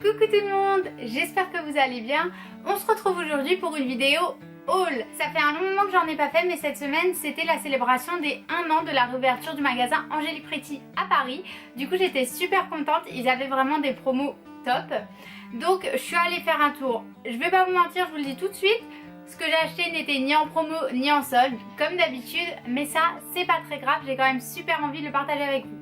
Coucou tout le monde, j'espère que vous allez bien. On se retrouve aujourd'hui pour une vidéo haul. Ça fait un long moment que j'en ai pas fait, mais cette semaine c'était la célébration des 1 an de la réouverture du magasin Angélique Pretty à Paris. Du coup j'étais super contente, ils avaient vraiment des promos top. Donc je suis allée faire un tour. Je vais pas vous mentir, je vous le dis tout de suite, ce que j'ai acheté n'était ni en promo ni en solde, comme d'habitude. Mais ça c'est pas très grave, j'ai quand même super envie de le partager avec vous.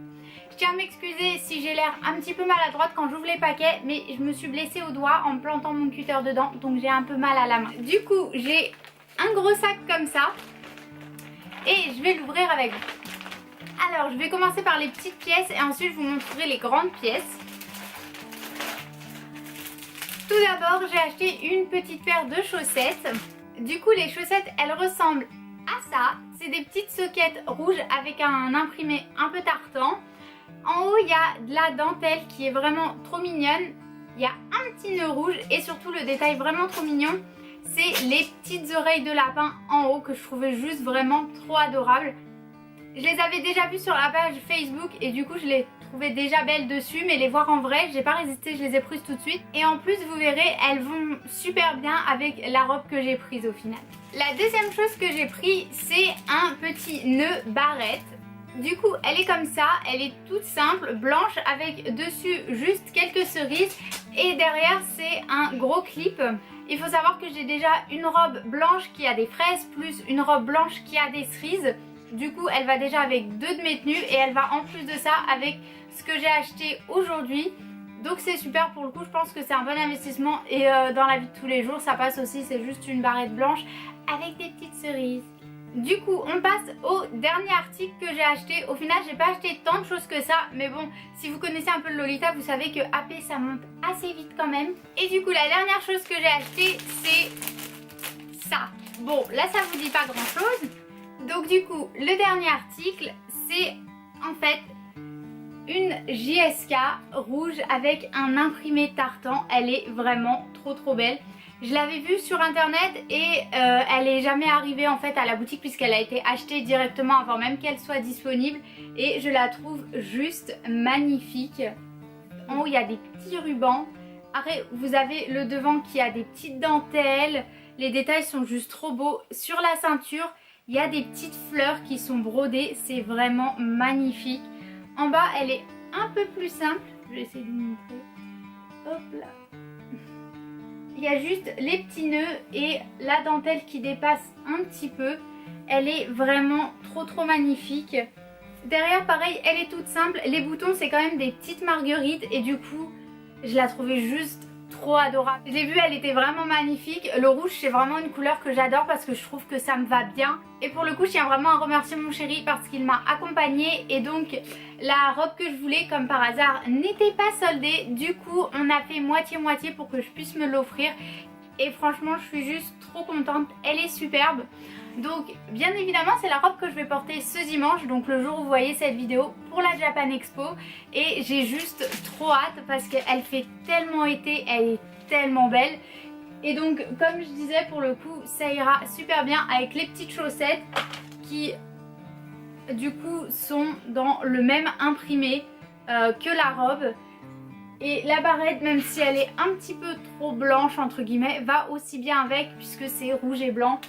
Je tiens à m'excuser si j'ai l'air un petit peu maladroite quand j'ouvre les paquets, mais je me suis blessée au doigt en plantant mon cutter dedans, donc j'ai un peu mal à la main. Du coup, j'ai un gros sac comme ça et je vais l'ouvrir avec vous. Alors, je vais commencer par les petites pièces et ensuite je vous montrerai les grandes pièces. Tout d'abord, j'ai acheté une petite paire de chaussettes. Du coup, les chaussettes, elles ressemblent à ça. C'est des petites soquettes rouges avec un imprimé un peu tartan. En haut, il y a de la dentelle qui est vraiment trop mignonne. Il y a un petit nœud rouge et surtout le détail vraiment trop mignon, c'est les petites oreilles de lapin en haut que je trouvais juste vraiment trop adorables. Je les avais déjà vues sur la page Facebook et du coup je les trouvais déjà belles dessus, mais les voir en vrai, j'ai pas résisté, je les ai prises tout de suite. Et en plus, vous verrez, elles vont super bien avec la robe que j'ai prise au final. La deuxième chose que j'ai pris, c'est un petit nœud barrette. Du coup, elle est comme ça, elle est toute simple, blanche, avec dessus juste quelques cerises et derrière c'est un gros clip. Il faut savoir que j'ai déjà une robe blanche qui a des fraises plus une robe blanche qui a des cerises. Du coup, elle va déjà avec deux de mes tenues et elle va en plus de ça avec ce que j'ai acheté aujourd'hui. Donc c'est super pour le coup, je pense que c'est un bon investissement et dans la vie de tous les jours ça passe aussi, c'est juste une barrette blanche avec des petites cerises. Du coup, on passe au dernier article que j'ai acheté. Au final, j'ai pas acheté tant de choses que ça, mais bon, si vous connaissez un peu le Lolita, vous savez que AP ça monte assez vite quand même. Et du coup, la dernière chose que j'ai acheté, c'est ça. Bon, là ça vous dit pas grand chose. Donc du coup, le dernier article, c'est en fait une JSK rouge avec un imprimé tartan. Elle est vraiment trop belle. Je l'avais vue sur internet et elle est jamais arrivée en fait à la boutique puisqu'elle a été achetée directement avant même qu'elle soit disponible. Et je la trouve juste magnifique. En haut il y a des petits rubans. Après vous avez le devant qui a des petites dentelles. Les détails sont juste trop beaux. Sur la ceinture il y a des petites fleurs qui sont brodées. C'est vraiment magnifique. En bas elle est un peu plus simple. Je vais essayer de vous montrer. Hop là. Il y a juste les petits nœuds et la dentelle qui dépasse un petit peu. Elle est vraiment trop magnifique. Derrière pareil, elle est toute simple. Les boutons c'est quand même des petites marguerites et du coup je la trouvais juste trop adorable. Je l'ai vue, elle était vraiment magnifique. Le rouge c'est vraiment une couleur que j'adore parce que je trouve que ça me va bien. Et pour le coup je tiens vraiment à remercier mon chéri parce qu'il m'a accompagnée. Et donc la robe que je voulais comme par hasard n'était pas soldée. Du coup on a fait moitié-moitié pour que je puisse me l'offrir. Et franchement je suis juste trop contente. Elle est superbe. Donc bien évidemment c'est la robe que je vais porter ce dimanche, donc le jour où vous voyez cette vidéo, pour la Japan Expo. Et j'ai juste trop hâte parce qu'elle fait tellement été, elle est tellement belle. Et donc comme je disais, pour le coup ça ira super bien avec les petites chaussettes qui du coup sont dans le même imprimé que la robe. Et la barrette, même si elle est un petit peu trop blanche entre guillemets, va aussi bien avec puisque c'est rouge et blanc.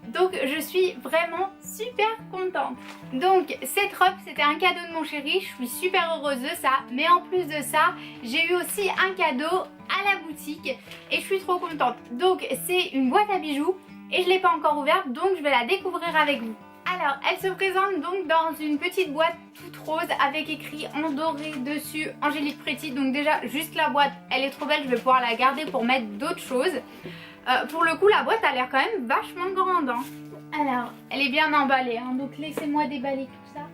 Donc je suis vraiment super contente. Donc cette robe c'était un cadeau de mon chéri, je suis super heureuse de ça. Mais en plus de ça, j'ai eu aussi un cadeau à la boutique et je suis trop contente. Donc c'est une boîte à bijoux et je ne l'ai pas encore ouverte, donc je vais la découvrir avec vous. Alors elle se présente donc dans une petite boîte toute rose avec écrit en doré dessus Angélique Pretty. Donc déjà juste la boîte elle est trop belle, je vais pouvoir la garder pour mettre d'autres choses. Pour le coup la boîte a l'air quand même vachement grande hein. Alors elle est bien emballée hein, donc laissez-moi déballer tout ça.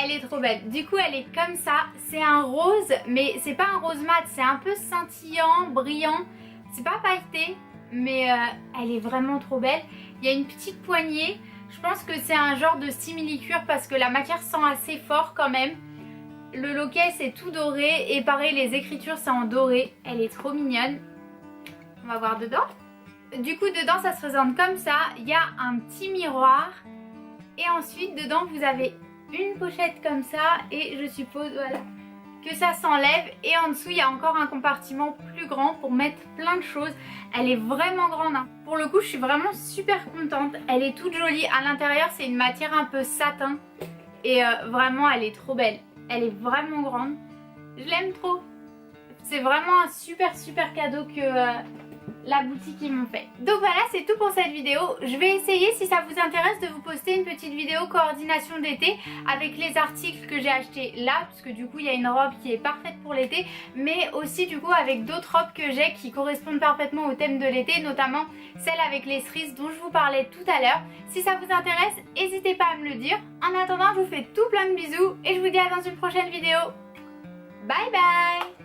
Elle est trop belle. Du coup elle est comme ça. C'est un rose mais c'est pas un rose mat, c'est un peu scintillant, brillant. C'est pas pailleté mais elle est vraiment trop belle. Il y a une petite poignée. Je pense que c'est un genre de simili-cuir parce que la matière sent assez fort quand même. Le loquet c'est tout doré et pareil les écritures c'est en doré. Elle est trop mignonne. On va voir dedans. Du coup dedans ça se présente comme ça. Il y a un petit miroir et ensuite dedans vous avez une pochette comme ça et je suppose voilà que ça s'enlève et en dessous il y a encore un compartiment plus grand pour mettre plein de choses. Elle est vraiment grande, hein. Pour le coup je suis vraiment super contente. Elle est toute jolie. À l'intérieur c'est une matière un peu satin et vraiment elle est trop belle. Elle est vraiment grande. Je l'aime trop. C'est vraiment un super cadeau que la boutique ils m'ont fait. Donc voilà, c'est tout pour cette vidéo. Je vais essayer, si ça vous intéresse, de vous poster une petite vidéo coordination d'été avec les articles que j'ai achetés là, parce que du coup il y a une robe qui est parfaite pour l'été, mais aussi du coup avec d'autres robes que j'ai qui correspondent parfaitement au thème de l'été, notamment celle avec les cerises dont je vous parlais tout à l'heure. Si ça vous intéresse, n'hésitez pas à me le dire. En attendant, je vous fais tout plein de bisous et je vous dis à dans une prochaine vidéo. Bye bye.